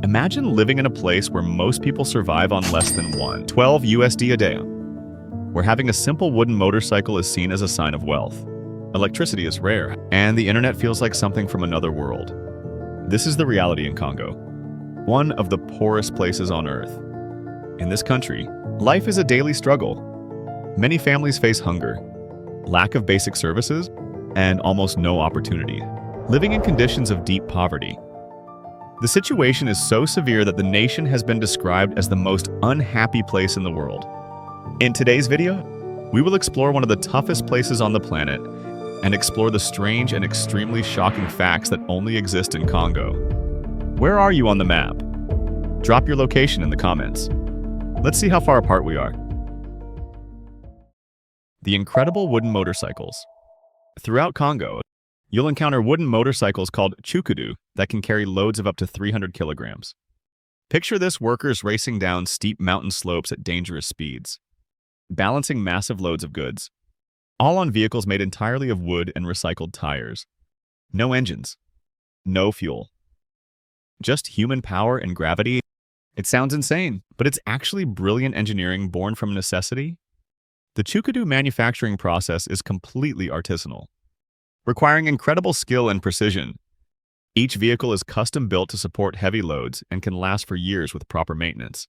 Imagine living in a place where most people survive on less than 12 USD a day, where having a simple wooden motorcycle is seen as a sign of wealth. Electricity is rare, and the internet feels like something from another world. This is the reality in Congo, one of the poorest places on Earth. In this country, life is a daily struggle. Many families face hunger, lack of basic services, and almost no opportunity, living in conditions of deep poverty. The situation is so severe that the nation has been described as the most unhappy place in the world. In today's video, we will explore one of the toughest places on the planet and explore the strange and extremely shocking facts that only exist in Congo. Where are you on the map? Drop your location in the comments. Let's see how far apart we are. The incredible wooden motorcycles. Throughout Congo, you'll encounter wooden motorcycles called chukudu that can carry loads of up to 300 kilograms. Picture this: workers racing down steep mountain slopes at dangerous speeds, balancing massive loads of goods, all on vehicles made entirely of wood and recycled tires. No engines, no fuel, just human power and gravity. It sounds insane, but it's actually brilliant engineering born from necessity. The chukudu manufacturing process is completely artisanal, requiring incredible skill and precision. Each vehicle is custom-built to support heavy loads and can last for years with proper maintenance.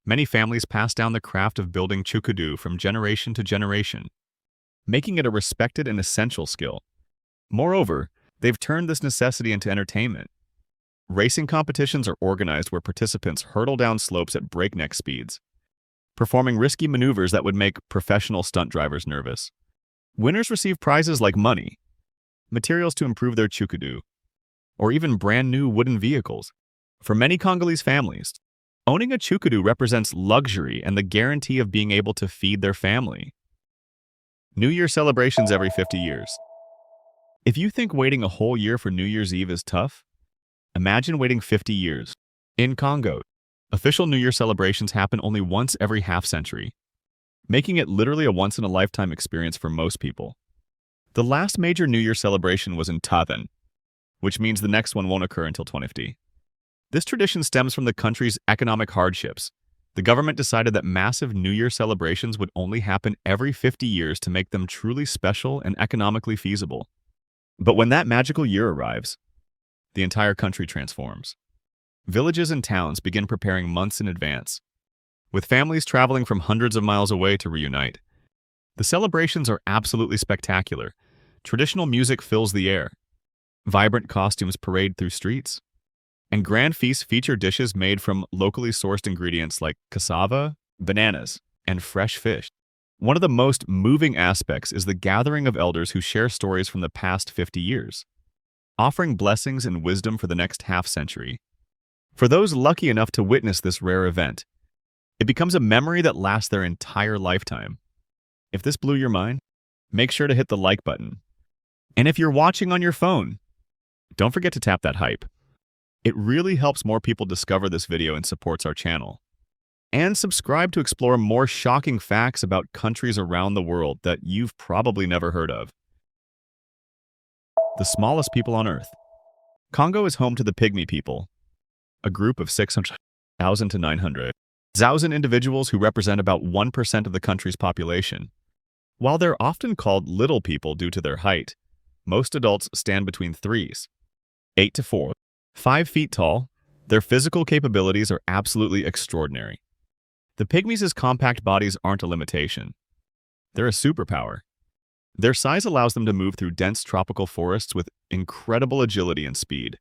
Many families pass down the craft of building chukudu from generation to generation, making it a respected and essential skill. Moreover, they've turned this necessity into entertainment. Racing competitions are organized where participants hurtle down slopes at breakneck speeds, performing risky maneuvers that would make professional stunt drivers nervous. Winners receive prizes like money, materials to improve their chukudu, or even brand new wooden vehicles. For many Congolese families, owning a chukudu represents luxury and the guarantee of being able to feed their family. New Year celebrations every 50 years. If you think waiting a whole year for New Year's Eve is tough, imagine waiting 50 years. In Congo, official New Year celebrations happen only once every half-century, making it literally a once-in-a-lifetime experience for most people. The last major New Year celebration was in Untitled, which means the next one won't occur until 2050. This tradition stems from the country's economic hardships. The government decided that massive New Year celebrations would only happen every 50 years to make them truly special and economically feasible. But when that magical year arrives, the entire country transforms. Villages and towns begin preparing months in advance, with families traveling from hundreds of miles away to reunite. The celebrations are absolutely spectacular. Traditional music fills the air, vibrant costumes parade through streets, and grand feasts feature dishes made from locally sourced ingredients like cassava, bananas, and fresh fish. One of the most moving aspects is the gathering of elders who share stories from the past 50 years, offering blessings and wisdom for the next half-century. For those lucky enough to witness this rare event, it becomes a memory that lasts their entire lifetime. If this blew your mind, make sure to hit the like button. And if you're watching on your phone, don't forget to tap that hype. It really helps more people discover this video and supports our channel. And subscribe to explore more shocking facts about countries around the world that you've probably never heard of. The smallest people on Earth. Congo is home to the Pygmy people, a group of 600,000 to 900,000 individuals who represent about 1% of the country's population. While they're often called little people due to their height, most adults stand between 8 to 5 feet tall. Their physical capabilities are absolutely extraordinary. The Pygmies' compact bodies aren't a limitation. They're a superpower. Their size allows them to move through dense tropical forests with incredible agility and speed.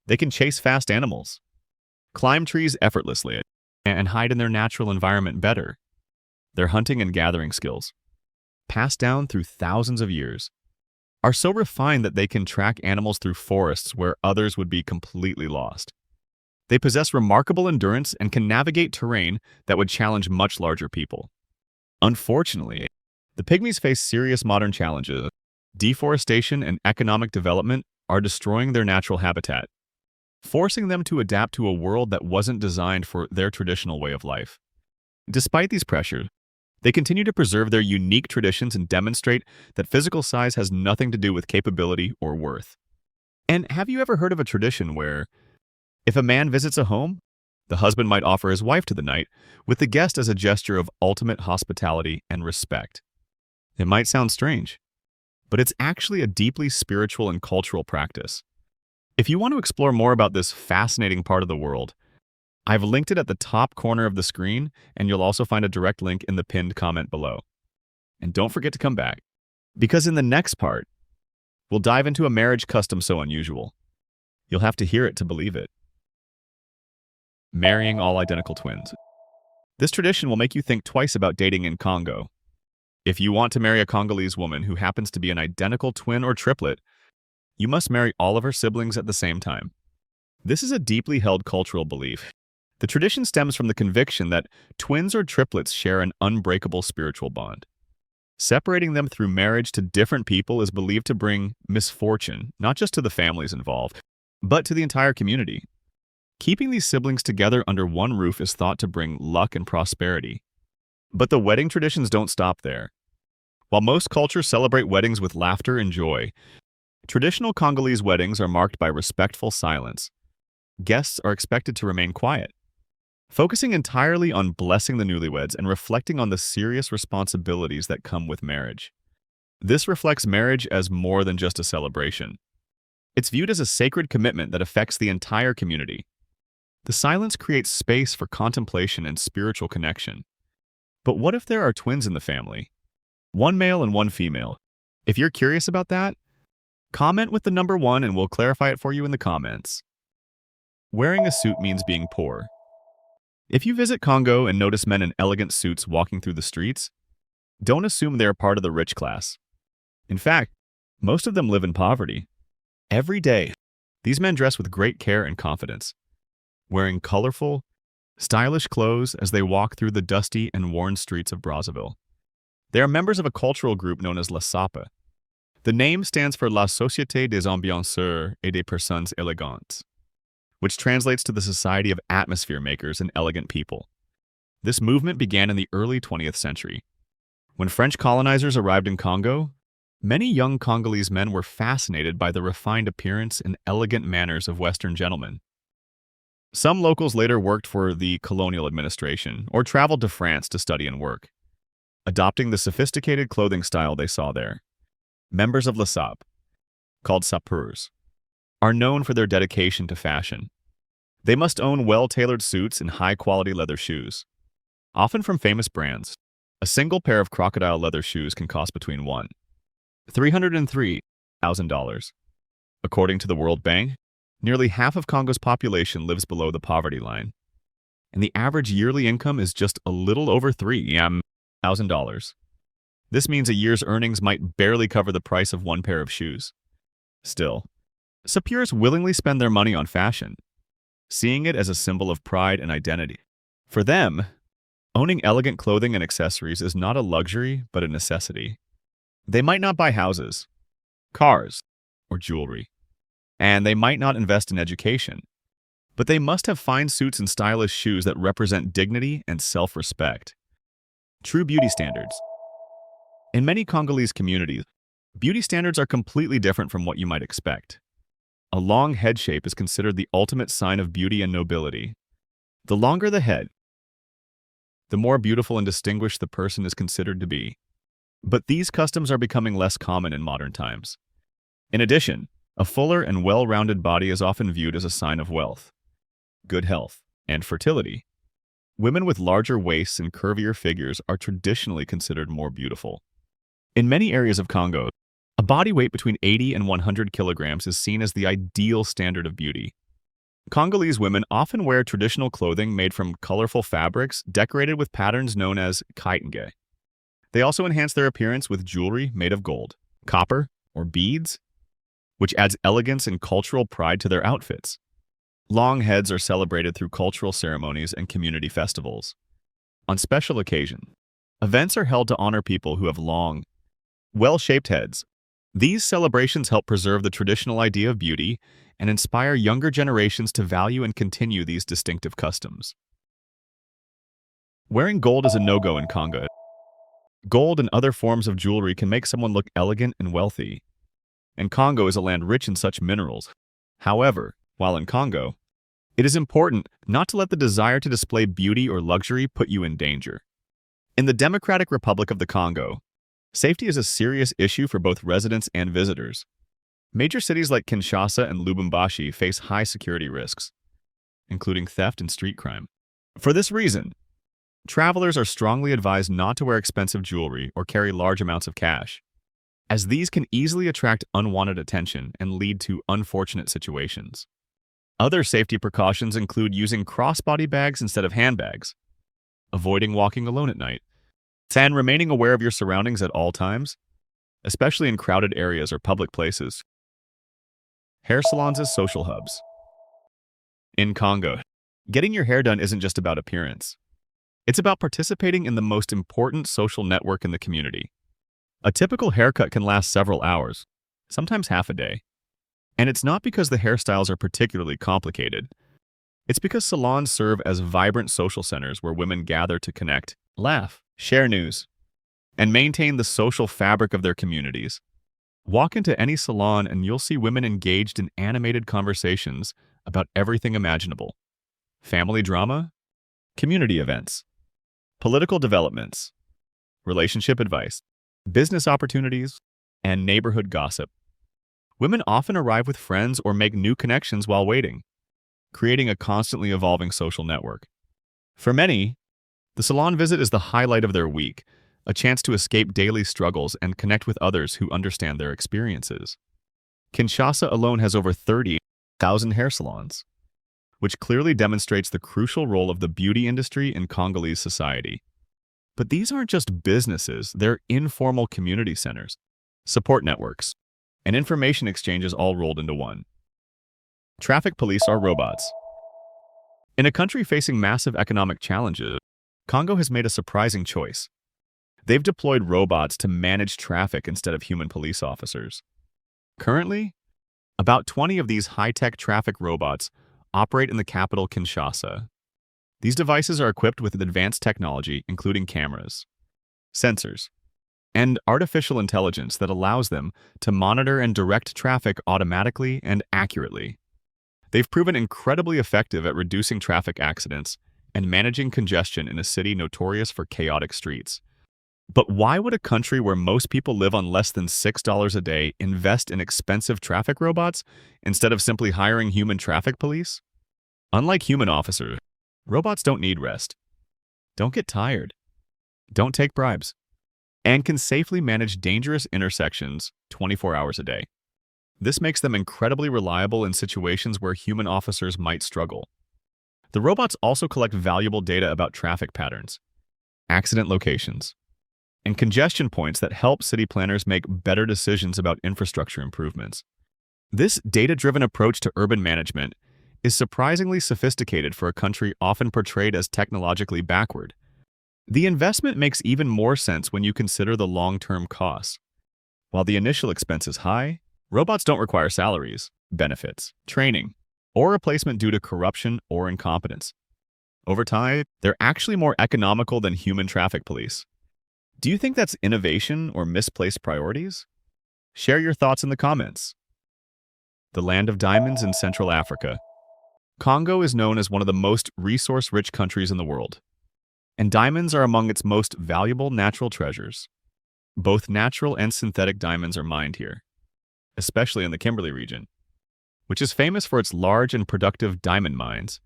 They can chase fast animals, climb trees effortlessly, and hide in their natural environment better. Their hunting and gathering skills, passed down through thousands of years, are so refined that they can track animals through forests where others would be completely lost. They possess remarkable endurance and can navigate terrain that would challenge much larger people. Unfortunately, the Pygmies face serious modern challenges. Deforestation and economic development are destroying their natural habitat, forcing them to adapt to a world that wasn't designed for their traditional way of life. Despite these pressures, they continue to preserve their unique traditions and demonstrate that physical size has nothing to do with capability or worth. And have you ever heard of a tradition where If a man visits a home, the husband might offer his wife to the night, with the guest as a gesture of ultimate hospitality and respect. It might sound strange, but it's actually a deeply spiritual and cultural practice. If you want to explore more about this fascinating part of the world, I've linked it at the top corner of the screen, and you'll also find a direct link in the pinned comment below. And don't forget to come back, because in the next part, we'll dive into a marriage custom so unusual. You'll have to hear it to believe it. Marrying all identical twins. This tradition will make you think twice about dating in Congo. If you want to marry a Congolese woman who happens to be an identical twin or triplet, you must marry all of her siblings at the same time. This is a deeply held cultural belief. The tradition stems from the conviction that twins or triplets share an unbreakable spiritual bond. Separating them through marriage to different people is believed to bring misfortune, not just to the families involved, but to the entire community. Keeping these siblings together under one roof is thought to bring luck and prosperity. But the wedding traditions don't stop there. While most cultures celebrate weddings with laughter and joy, traditional Congolese weddings are marked by respectful silence. Guests are expected to remain quiet, focusing entirely on blessing the newlyweds and reflecting on the serious responsibilities that come with marriage. This reflects marriage as more than just a celebration. It's viewed as a sacred commitment that affects the entire community. The silence creates space for contemplation and spiritual connection. But what if there are twins in the family? One male and one female. If you're curious about that, comment with the number 1 and we'll clarify it for you in the comments. Wearing a suit means being poor. If you visit Congo and notice men in elegant suits walking through the streets, don't assume they're part of the rich class. In fact, most of them live in poverty. Every day, these men dress with great care and confidence, wearing colorful, stylish clothes as they walk through the dusty and worn streets of Brazzaville. They are members of a cultural group known as La Sapa. The name stands for La Société des Ambianceurs et des Personnes Élégantes, which translates to the Society of Atmosphere Makers and Elegant People. This movement began in the early 20th century. When French colonizers arrived in Congo, many young Congolese men were fascinated by the refined appearance and elegant manners of Western gentlemen. Some locals later worked for the colonial administration or traveled to France to study and work, adopting the sophisticated clothing style they saw there. Members of La Sap, called sapeurs, are known for their dedication to fashion. They must own well-tailored suits and high-quality leather shoes, often from famous brands. A single pair of crocodile leather shoes can cost between $1,303,000. According to the World Bank, nearly half of Congo's population lives below the poverty line, and the average yearly income is just a little over $3,000. This means a year's earnings might barely cover the price of one pair of shoes. Still, sapeurs willingly spend their money on fashion, seeing it as a symbol of pride and identity. For them, owning elegant clothing and accessories is not a luxury, but a necessity. They might not buy houses, cars, or jewelry, and they might not invest in education, but they must have fine suits and stylish shoes that represent dignity and self-respect. True beauty standards. In many Congolese communities, beauty standards are completely different from what you might expect. A long head shape is considered the ultimate sign of beauty and nobility. The longer the head, the more beautiful and distinguished the person is considered to be. But these customs are becoming less common in modern times. In addition, a fuller and well-rounded body is often viewed as a sign of wealth, good health, and fertility. Women with larger waists and curvier figures are traditionally considered more beautiful. In many areas of Congo, a body weight between 80 and 100 kilograms is seen as the ideal standard of beauty. Congolese women often wear traditional clothing made from colorful fabrics decorated with patterns known as kitenge. They also enhance their appearance with jewelry made of gold, copper, or beads, which adds elegance and cultural pride to their outfits. Long heads are celebrated through cultural ceremonies and community festivals. On special occasions, events are held to honor people who have long, well-shaped heads. These celebrations help preserve the traditional idea of beauty and inspire younger generations to value and continue these distinctive customs. Wearing gold is a no-go in Congo. Gold and other forms of jewelry can make someone look elegant and wealthy, and Congo is a land rich in such minerals. However, while in Congo, It is important not to let the desire to display beauty or luxury put you in danger. In the Democratic Republic of the Congo, safety is a serious issue for both residents and visitors. Major cities like Kinshasa and Lubumbashi face high security risks, including theft and street crime. For this reason, travelers are strongly advised not to wear expensive jewelry or carry large amounts of cash, as these can easily attract unwanted attention and lead to unfortunate situations. Other safety precautions include using crossbody bags instead of handbags, avoiding walking alone at night, and remaining aware of your surroundings at all times, especially in crowded areas or public places. Hair salons as social hubs. In Congo, getting your hair done isn't just about appearance. It's about participating in the most important social network in the community. A typical haircut can last several hours, sometimes half a day. And it's not because the hairstyles are particularly complicated. It's because salons serve as vibrant social centers where women gather to connect, laugh, share news, and maintain the social fabric of their communities. Walk into any salon and you'll see women engaged in animated conversations about everything imaginable. Family drama, community events, political developments, relationship advice, business opportunities, and neighborhood gossip. Women often arrive with friends or make new connections while waiting, creating a constantly evolving social network. For many, the salon visit is the highlight of their week, a chance to escape daily struggles and connect with others who understand their experiences. Kinshasa alone has over 30,000 hair salons, which clearly demonstrates the crucial role of the beauty industry in Congolese society. But these aren't just businesses, they're informal community centers, support networks, and information exchanges all rolled into one. Traffic police are robots. In a country facing massive economic challenges, Congo has made a surprising choice. They've deployed robots to manage traffic instead of human police officers. Currently, about 20 of these high-tech traffic robots operate in the capital Kinshasa. These devices are equipped with advanced technology, including cameras, sensors, and artificial intelligence that allows them to monitor and direct traffic automatically and accurately. They've proven incredibly effective at reducing traffic accidents and managing congestion in a city notorious for chaotic streets. But why would a country where most people live on less than $6 a day invest in expensive traffic robots instead of simply hiring human traffic police? Unlike human officers, robots don't need rest, don't get tired, don't take bribes, and can safely manage dangerous intersections 24 hours a day. This makes them incredibly reliable in situations where human officers might struggle. The robots also collect valuable data about traffic patterns, accident locations, and congestion points that help city planners make better decisions about infrastructure improvements. This data-driven approach to urban management is surprisingly sophisticated for a country often portrayed as technologically backward. The investment makes even more sense when you consider the long-term costs. While the initial expense is high, robots don't require salaries, benefits, training, or replacement due to corruption or incompetence. Over time, they're actually more economical than human traffic police. Do you think that's innovation or misplaced priorities? Share your thoughts in the comments. The land of diamonds in Central Africa. Congo is known as one of the most resource-rich countries in the world, and diamonds are among its most valuable natural treasures. Both natural and synthetic diamonds are mined here, especially in the Kimberley region, which is famous for its large and productive diamond mines.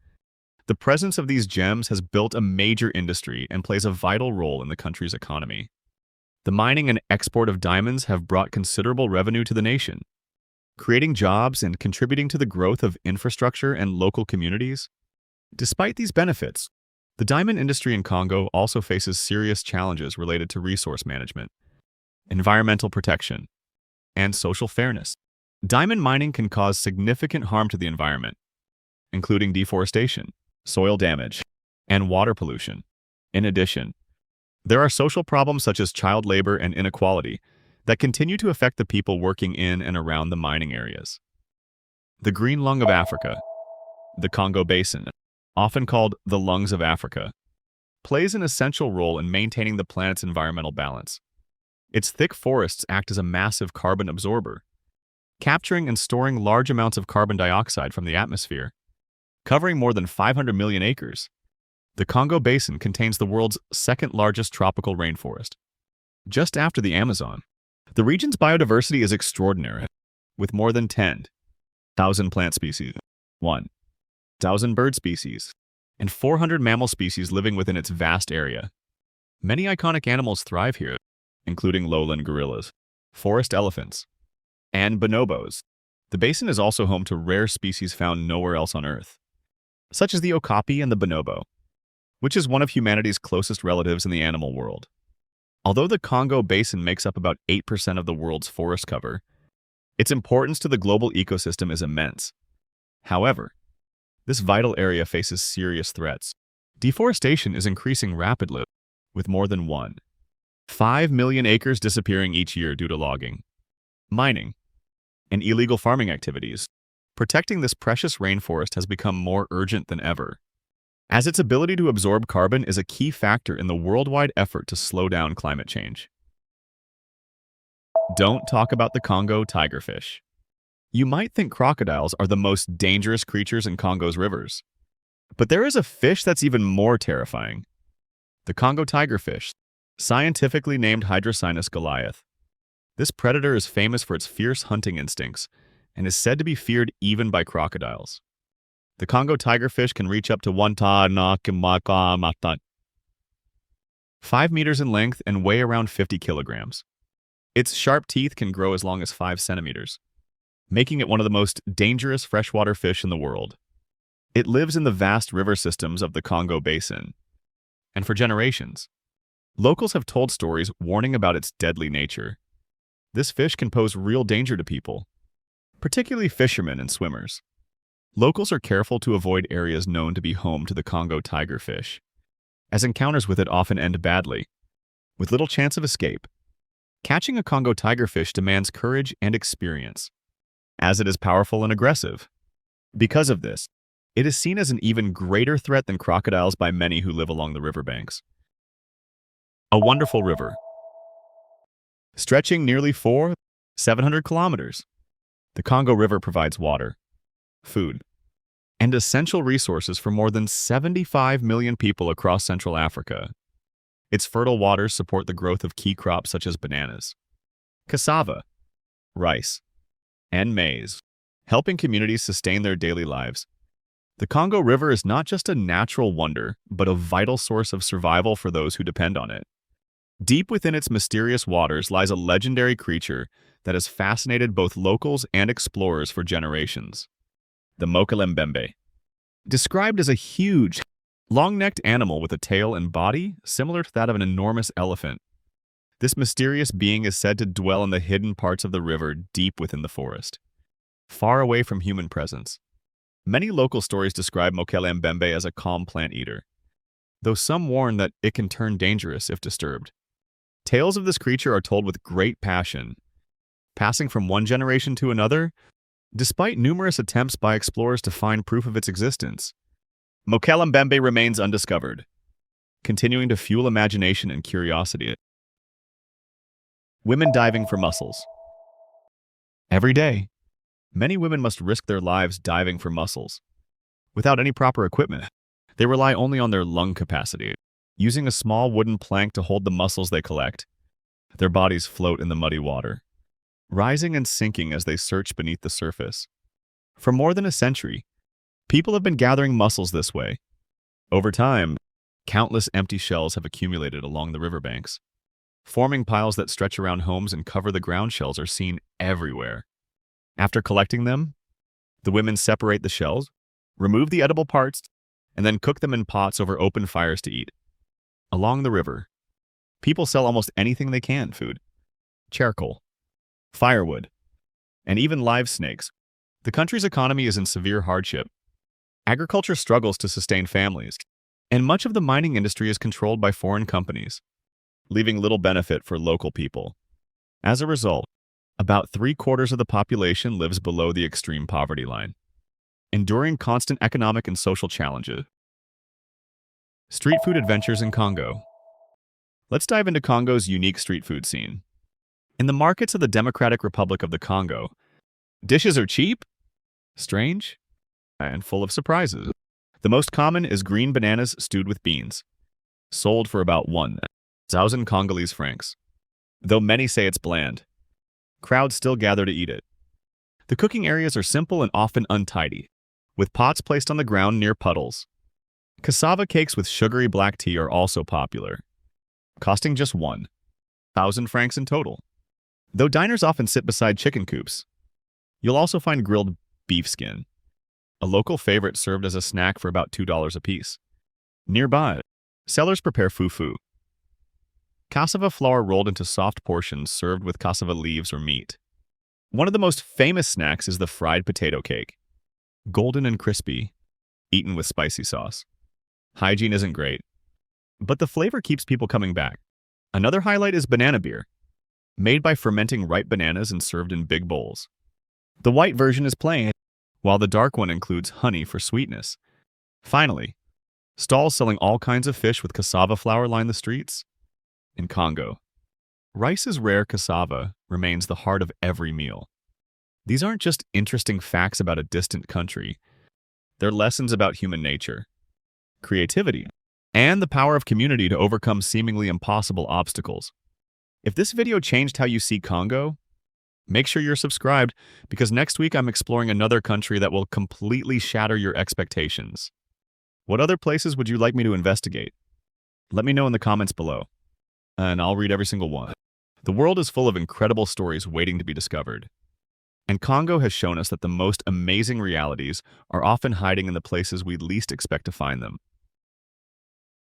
The presence of these gems has built a major industry and plays a vital role in the country's economy. The mining and export of diamonds have brought considerable revenue to the nation, creating jobs and contributing to the growth of infrastructure and local communities. Despite these benefits, the diamond industry in Congo also faces serious challenges related to resource management, environmental protection, and social fairness. Diamond mining can cause significant harm to the environment, including deforestation, soil damage, and water pollution. In addition, there are social problems such as child labor and inequality that continue to affect the people working in and around the mining areas. The green lung of Africa, the Congo Basin, often called the lungs of Africa, plays an essential role in maintaining the planet's environmental balance. Its thick forests act as a massive carbon absorber, capturing and storing large amounts of carbon dioxide from the atmosphere. covering more than 500 million acres. The Congo Basin contains the world's second largest tropical rainforest, just after the Amazon. The region's biodiversity is extraordinary, with more than 10,000 plant species, 1,000 bird species, and 400 mammal species living within its vast area. Many iconic animals thrive here, including lowland gorillas, forest elephants, and bonobos. The basin is also home to rare species found nowhere else on Earth, such as the okapi and the bonobo, which is one of humanity's closest relatives in the animal world. Although the Congo Basin makes up about 8% of the world's forest cover, its importance to the global ecosystem is immense. However, this vital area faces serious threats. Deforestation is increasing rapidly, with more than 1.5 million acres disappearing each year due to logging, mining, and illegal farming activities. Protecting this precious rainforest has become more urgent than ever, as its ability to absorb carbon is a key factor in the worldwide effort to slow down climate change. Don't talk about the Congo tigerfish. You might think crocodiles are the most dangerous creatures in Congo's rivers, but there is a fish that's even more terrifying. The Congo tigerfish, scientifically named Hydrocynus goliath. This predator is famous for its fierce hunting instincts and is said to be feared even by crocodiles. The Congo tigerfish can reach up to 5 meters in length and weigh around 50 kilograms. Its sharp teeth can grow as long as 5 centimeters, making it one of the most dangerous freshwater fish in the world. It lives in the vast river systems of the Congo Basin, and for generations, locals have told stories warning about its deadly nature. This fish can pose real danger to people, particularly fishermen and swimmers. Locals are careful to avoid areas known to be home to the Congo tigerfish, as encounters with it often end badly, with little chance of escape. Catching a Congo tigerfish demands courage and experience, as it is powerful and aggressive. Because of this, it is seen as an even greater threat than crocodiles by many who live along the riverbanks. A wonderful river, stretching nearly 700 kilometers. The Congo River provides water, food, and essential resources for more than 75 million people across Central Africa. Its fertile waters support the growth of key crops such as bananas, cassava, rice, and maize, helping communities sustain their daily lives. The Congo River is not just a natural wonder, but a vital source of survival for those who depend on it. Deep within its mysterious waters lies a legendary creature that has fascinated both locals and explorers for generations. The Mokelembembe. Described as a huge, long-necked animal with a tail and body similar to that of an enormous elephant, this mysterious being is said to dwell in the hidden parts of the river deep within the forest, far away from human presence. Many local stories describe Mokelembembe as a calm plant eater, though some warn that it can turn dangerous if disturbed. Tales of this creature are told with great passion, passing from one generation to another, despite numerous attempts by explorers to find proof of its existence. Mokelembembe remains undiscovered, continuing to fuel imagination and curiosity. Women diving for mussels. Every day, many women must risk their lives diving for mussels. Without any proper equipment, they rely only on their lung capacity. Using a small wooden plank to hold the mussels they collect, their bodies float in the muddy water, rising and sinking as they search beneath the surface. For more than a century, people have been gathering mussels this way. Over time, countless empty shells have accumulated along the riverbanks. Forming piles that stretch around homes and cover the ground, shells are seen everywhere. After collecting them, the women separate the shells, remove the edible parts, and then cook them in pots over open fires to eat. Along the river, people sell almost anything they can: food, charcoal, firewood, and even live snakes. The country's economy is in severe hardship. Agriculture struggles to sustain families, and much of the mining industry is controlled by foreign companies, leaving little benefit for local people. As a result, about 3/4 of the population lives below the extreme poverty line, enduring constant economic and social challenges. Street food adventures in Congo. Let's dive into Congo's unique street food scene. In the markets of the Democratic Republic of the Congo, dishes are cheap, strange, and full of surprises. The most common is green bananas stewed with beans, sold for about 1,000 Congolese francs. Though many say it's bland, crowds still gather to eat it. The cooking areas are simple and often untidy, with pots placed on the ground near puddles. Cassava cakes with sugary black tea are also popular, costing just 1,000 francs in total. Though diners often sit beside chicken coops, you'll also find grilled beef skin, a local favorite served as a snack for about $2 apiece. Nearby, sellers prepare fufu, cassava flour rolled into soft portions served with cassava leaves or meat. One of the most famous snacks is the fried potato cake, golden and crispy, eaten with spicy sauce. Hygiene isn't great, but the flavor keeps people coming back. Another highlight is banana beer, made by fermenting ripe bananas and served in big bowls. The white version is plain, while the dark one includes honey for sweetness. Finally, stalls selling all kinds of fish with cassava flour line the streets. In Congo, rice's rare cassava remains the heart of every meal. These aren't just interesting facts about a distant country. They're lessons about human nature, creativity, and the power of community to overcome seemingly impossible obstacles. If this video changed how you see Congo, make sure you're subscribed because next week I'm exploring another country that will completely shatter your expectations. What other places would you like me to investigate? Let me know in the comments below, and I'll read every single one. The world is full of incredible stories waiting to be discovered. And Congo has shown us that the most amazing realities are often hiding in the places we least expect to find them.